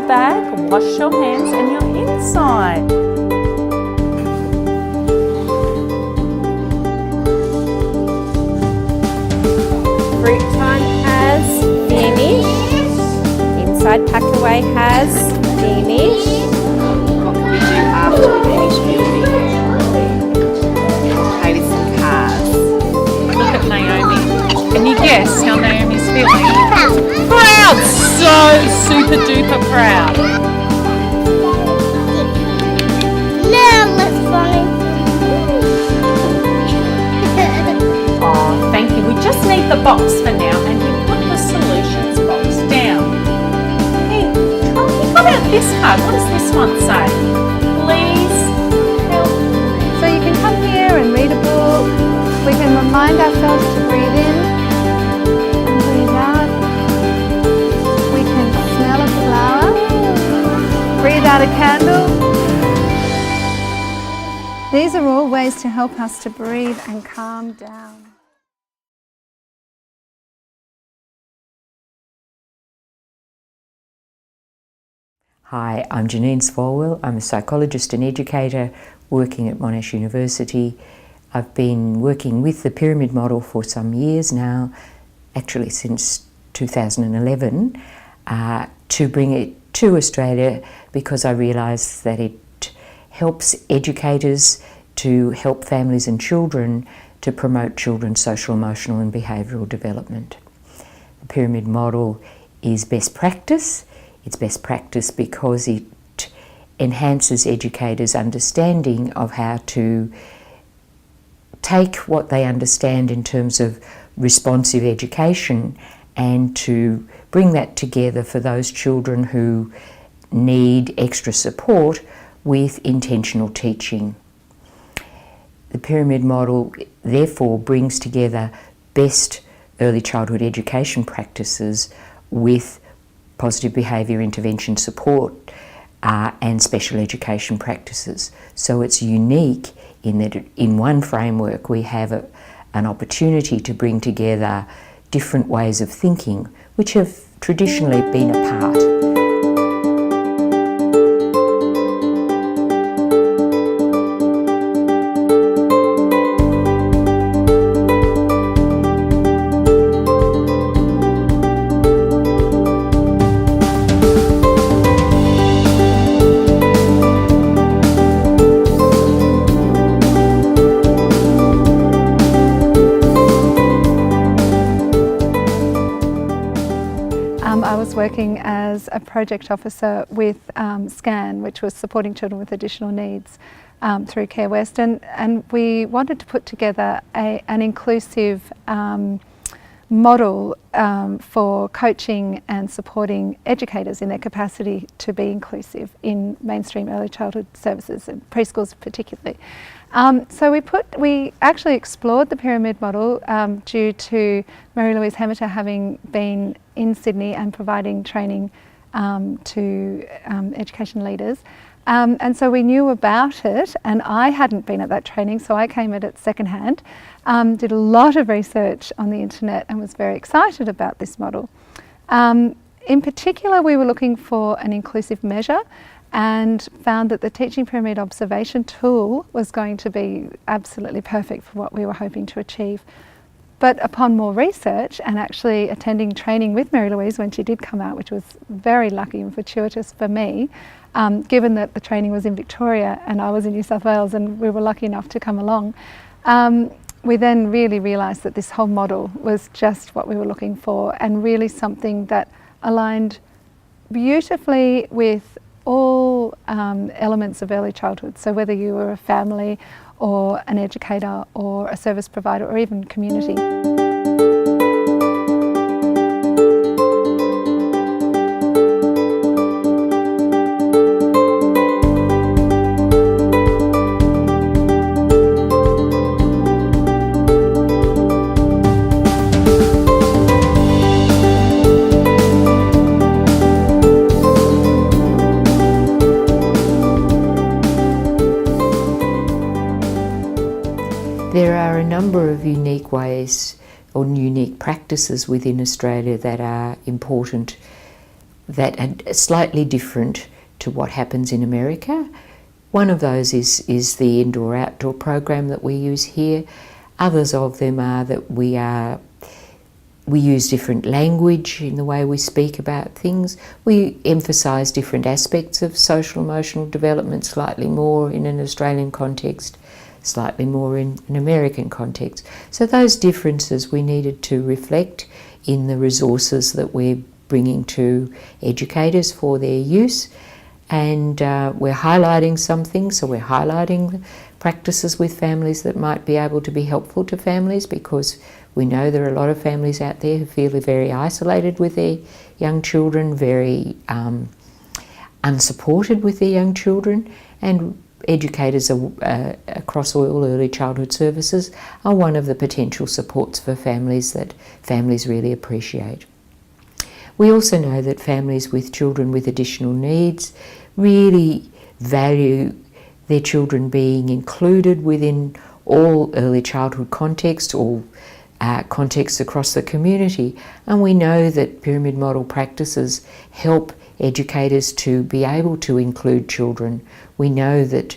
bag, wash your hands and you're inside. Fruit time has finished. Inside Packaway has finished. What can we do after we finish building? Play with some cars. Look at Naomi. Can you guess how Naomi's feeling? Proud! So super duper proud. Now let's find. Oh, thank you. We just need the box for now, and you put the solutions box down. Hey, you got out this card. What does this one say? Please help. So you can come here and read a book. We can remind ourselves to breathe in and breathe out. We can smell a flower, breathe out a candle. These are all ways to help us to breathe and calm down. Hi, I'm Janine Swalwell. I'm a psychologist and educator working at Monash University. I've been working with the pyramid model for some years now, actually since 2011, to bring it to Australia because I realise that it helps educators to help families and children to promote children's social, emotional and behavioural development. The pyramid model is best practice. It's best practice because it enhances educators' understanding of how to take what they understand in terms of responsive education and to bring that together for those children who need extra support with intentional teaching. The pyramid model therefore brings together best early childhood education practices with positive behaviour intervention support and special education practices. So it's unique in that in one framework we have an opportunity to bring together different ways of thinking which have traditionally been apart. I was working as a project officer with SCAN, which was supporting children with additional needs through Care West, and we wanted to put together an inclusive model for coaching and supporting educators in their capacity to be inclusive in mainstream early childhood services and preschools particularly. So we actually explored the pyramid model due to Mary Louise Hemmeter having been in Sydney and providing training to education leaders. And so we knew about it, and I hadn't been at that training, so I came at it secondhand, did a lot of research on the internet and was very excited about this model. In particular, we were looking for an inclusive measure and found that the Teaching Pyramid Observation tool was going to be absolutely perfect for what we were hoping to achieve. But upon more research and actually attending training with Mary Louise when she did come out, which was very lucky and fortuitous for me, given that the training was in Victoria and I was in New South Wales and we were lucky enough to come along, we then really realised that this whole model was just what we were looking for and really something that aligned beautifully with all elements of early childhood. So whether you were a family or an educator or a service provider or even community. There are a number of unique ways or unique practices within Australia that are important that are slightly different to what happens in America. One of those is the indoor-outdoor program that we use here. Others of them are that we use different language in the way we speak about things. We emphasise different aspects of social emotional development, slightly more in an Australian context, slightly more in an American context. So those differences we needed to reflect in the resources that we're bringing to educators for their use. And we're highlighting some things, so we're highlighting practices with families that might be able to be helpful to families, because we know there are a lot of families out there who feel very isolated with their young children, very unsupported with their young children, and educators across all early childhood services are one of the potential supports for families that families really appreciate. We also know that families with children with additional needs really value their children being included within all early childhood contexts, all contexts across the community. And we know that pyramid model practices help educators to be able to include children. We know that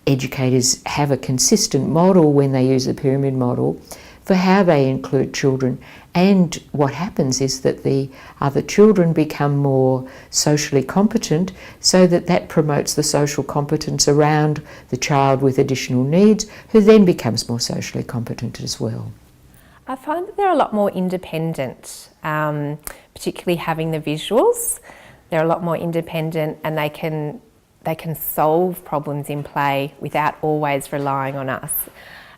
educators have a consistent model when they use the pyramid model for how they include children, and what happens is that the other children become more socially competent, so that promotes the social competence around the child with additional needs, who then becomes more socially competent as well. I find that they're a lot more independent, particularly having the visuals. They're a lot more independent, and they can solve problems in play without always relying on us.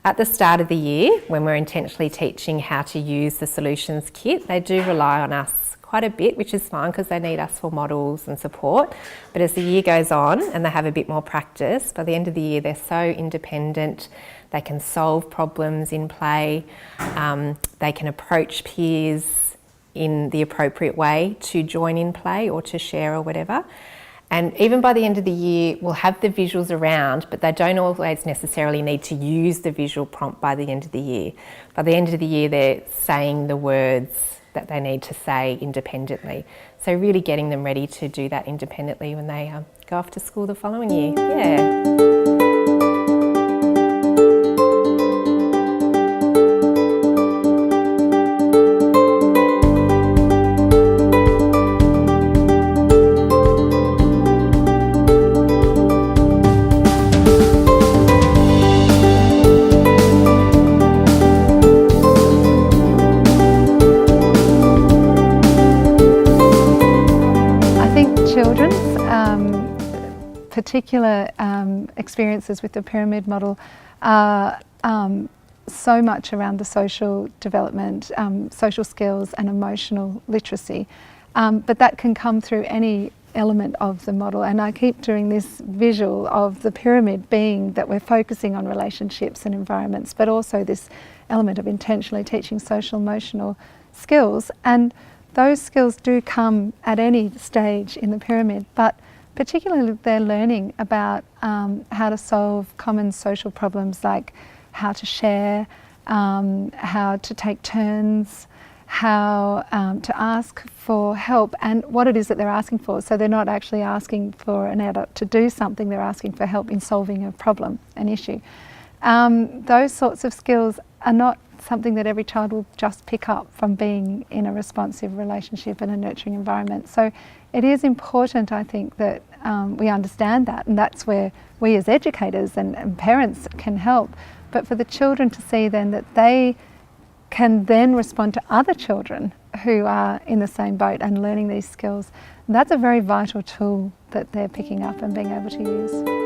At the start of the year, when we're intentionally teaching how to use the solutions kit, they do rely on us quite a bit, which is fine because they need us for models and support. But as the year goes on and they have a bit more practice, by the end of the year they're so independent, they can solve problems in play, they can approach peers in the appropriate way to join in play or to share or whatever. And even by the end of the year, we'll have the visuals around, but they don't always necessarily need to use the visual prompt by the end of the year. By the end of the year, they're saying the words that they need to say independently. So really getting them ready to do that independently when they go off to school the following year. Yeah. Particular experiences with the pyramid model are so much around the social development, social skills and emotional literacy, but that can come through any element of the model. And I keep doing this visual of the pyramid being that we're focusing on relationships and environments, but also this element of intentionally teaching social emotional skills. And those skills do come at any stage in the pyramid, but particularly they're learning about how to solve common social problems like how to share, how to take turns, how to ask for help and what it is that they're asking for. So they're not actually asking for an adult to do something, they're asking for help in solving a problem, an issue. Those sorts of skills are not something that every child will just pick up from being in a responsive relationship and a nurturing environment. So it is important, I think, that we understand that, and that's where we as educators and parents can help. But for the children to see then that they can then respond to other children who are in the same boat and learning these skills, that's a very vital tool that they're picking up and being able to use.